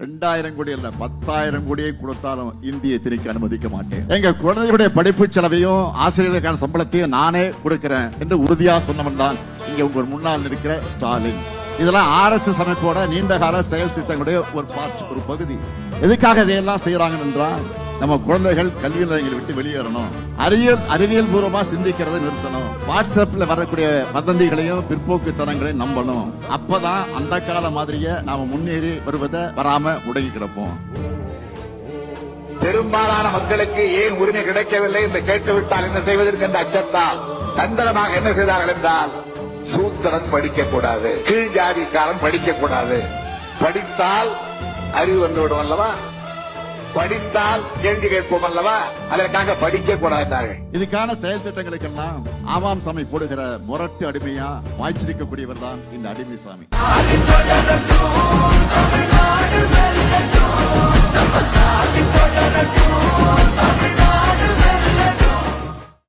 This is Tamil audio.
2000 கோடி அல்ல 10,000 கோடியை கொடுத்தாலும் இந்தியை திணிக்க அனுமதிக்க மாட்டேன். எங்க குழந்தைகளுடைய படிப்பு செலவையும் ஆசிரியர்களுக்கான சம்பளத்தையும் நானே கொடுக்கிறேன் என்று உறுதியா சொன்னவன் தான் இங்க உங்க முன்னால் இருக்கிற ஸ்டாலின். இதெல்லாம் RSS அமைப்போட நீண்ட கால செயல் திட்டங்களுடைய ஒரு பகுதி. எதுக்காக இதையெல்லாம் செய்யறாங்க என்றால் நம்ம குழந்தைகள் கல்வி நிலையங்களை விட்டு வெளியேறணும், அறிவியல் பூர்வமா சிந்திக்கிறதை நிறுத்தணும், வாட்ஸ்அப்ல வரக்கூடிய வதந்திகளையும் பிற்போக்குத்தனங்களையும் நம்பணும். அப்பதான் அந்த கால மாதிரியே நாம முன்னேறி வருவதை வராம முடங்கி கிடப்போம். பெரும்பாலான மக்களுக்கு ஏன் உரிமை கிடைக்கவில்லை என்று கேட்டுவிட்டால் என்ன செய்வதற்கு என்ற அச்சத்தால் தந்திரமாக என்ன செய்தார்கள் என்றால், சூத்திரன் படிக்கக்கூடாது, கீழ் ஜாதிக்காரன் படிக்கக்கூடாது, படித்தால் அறிவு வந்துவிடும் அல்லவா, படித்தால் கேள்வி கேட்போம் அல்லவா, அதற்காக படிக்க கூடாது. இதுக்கான செயல் திட்டங்களுக்கெல்லாம் ஆமாம் சாமி போடுகிற முரட்டு அடிமையா வாய்ச்சிருக்கக்கூடியவர் தான் இந்த அடிமை சாமி.